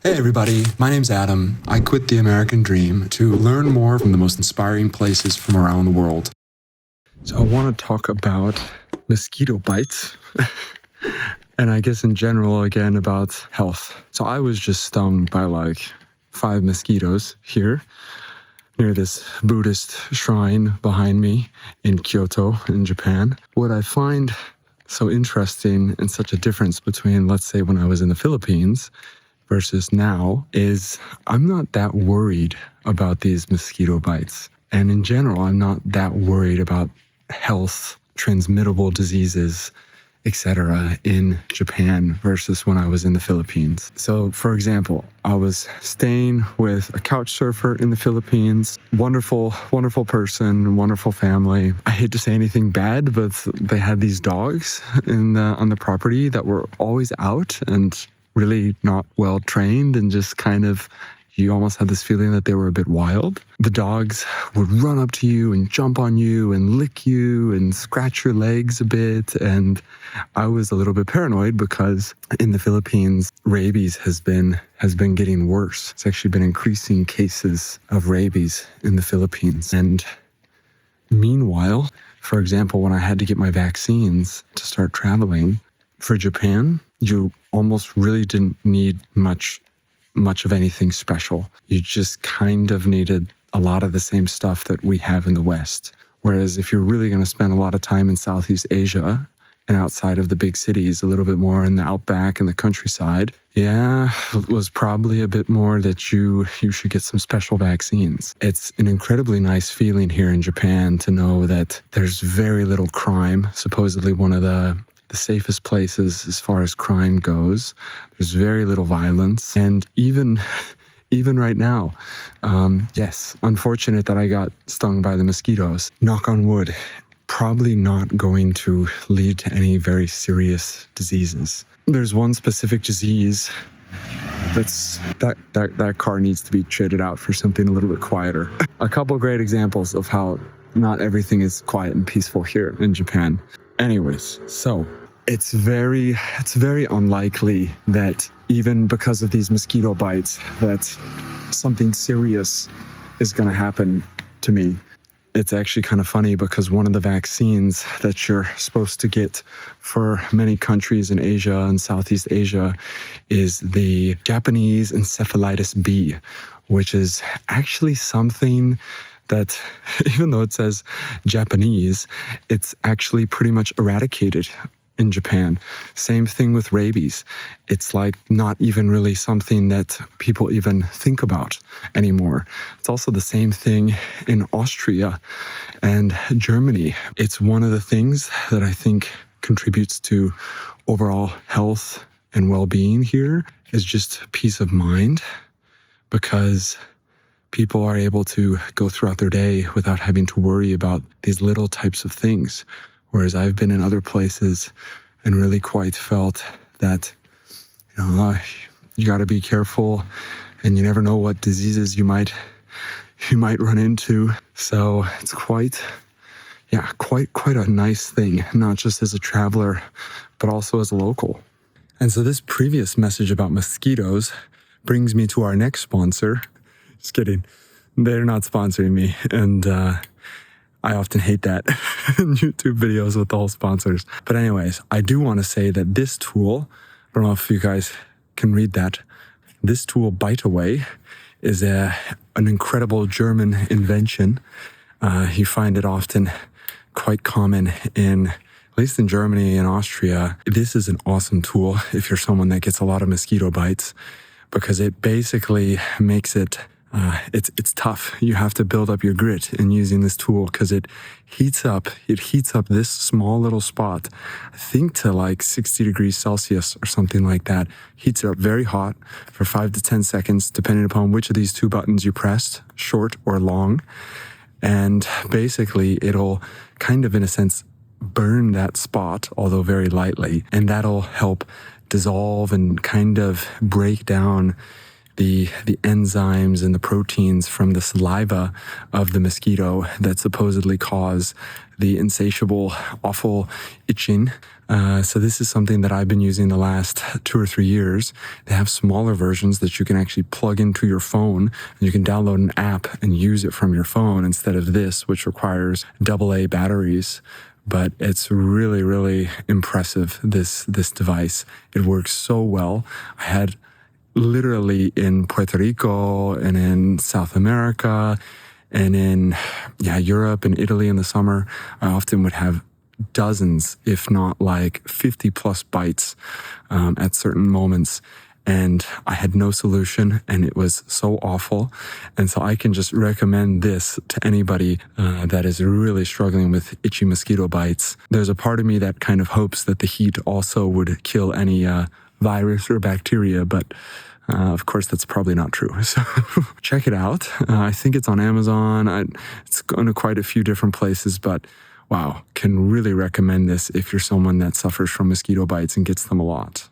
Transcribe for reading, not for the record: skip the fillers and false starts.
Hey everybody, my name's Adam. I quit the American dream to learn more from the most inspiring places from around the world. So I want to talk about mosquito bites and I guess in general again about health. So I was just stung by like 5 mosquitoes here near this Buddhist shrine behind me in Kyoto in Japan. What I find so interesting and such a difference between, let's say, when I was in the Philippines versus now is I'm not that worried about these mosquito bites. And in general, I'm not that worried about health, transmittable diseases, etc. in Japan versus when I was in the Philippines. So, for example, I was staying with a couch surfer in the Philippines. Wonderful, wonderful person, wonderful family. I hate to say anything bad, but they had these dogs on the property that were always out and really not well trained and just kind of, you almost had this feeling that they were a bit wild. The dogs would run up to you and jump on you and lick you and scratch your legs a bit. And I was a little bit paranoid because in the Philippines, rabies has been getting worse. It's actually been increasing cases of rabies in the Philippines. And meanwhile, for example, when I had to get my vaccines to start traveling for Japan, you almost really didn't need much of anything special. You just kind of needed a lot of the same stuff that we have in the West. Whereas if you're really going to spend a lot of time in Southeast Asia and outside of the big cities, a little bit more in the outback and the countryside, yeah, it was probably a bit more that you should get some special vaccines. It's an incredibly nice feeling here in Japan to know that there's very little crime, supposedly one of the safest places as far as crime goes. There's very little violence. And even right now, yes, unfortunate that I got stung by the mosquitoes. Knock on wood, probably not going to lead to any very serious diseases. There's one specific disease that car needs to be traded out for something a little bit quieter. A couple great examples of how not everything is quiet and peaceful here in Japan. Anyways, so it's very unlikely that even because of these mosquito bites that something serious is going to happen to me. It's actually kind of funny because one of the vaccines that you're supposed to get for many countries in Asia and Southeast Asia is the Japanese encephalitis B, which is actually something that, even though it says Japanese, it's actually pretty much eradicated in Japan. Same thing with rabies. It's like not even really something that people even think about anymore. It's also the same thing in Austria and Germany. It's one of the things that I think contributes to overall health and well-being here is just peace of mind, because people are able to go throughout their day without having to worry about these little types of things. Whereas I've been in other places and really quite felt that, you got to be careful and you never know what diseases you might run into. So it's quite a nice thing, not just as a traveler, but also as a local. And so this previous message about mosquitoes brings me to our next sponsor. Just kidding. They're not sponsoring me. And I often hate that in YouTube videos with all sponsors. But anyways, I do want to say that this tool, I don't know if you guys can read that. This tool, Bite Away, is an incredible German invention. You find it often quite common at least in Germany and Austria. This is an awesome tool if you're someone that gets a lot of mosquito bites, because it basically makes it it's tough. You have to build up your grit in using this tool because it heats up this small little spot, I think to like 60 degrees Celsius or something like that. Heats it up very hot for 5 to 10 seconds, depending upon which of these 2 buttons you pressed, short or long. And basically it'll kind of, in a sense, burn that spot, although very lightly. And that'll help dissolve and kind of break down the enzymes and the proteins from the saliva of the mosquito that supposedly cause the insatiable, awful itching. So this is something that I've been using the last 2 or 3 years. They have smaller versions that you can actually plug into your phone, and you can download an app and use it from your phone instead of this, which requires AA batteries. But it's really, really impressive, this device. It works so well. I had literally in Puerto Rico and in South America and in Europe and Italy in the summer, I often would have dozens, if not like 50 plus bites at certain moments. And I had no solution, and it was so awful. And so I can just recommend this to anybody that is really struggling with itchy mosquito bites. There's a part of me that kind of hopes that the heat also would kill any virus or bacteria, but of course, that's probably not true. So check it out. I think it's on Amazon. It's gone to quite a few different places, but wow, can really recommend this if you're someone that suffers from mosquito bites and gets them a lot.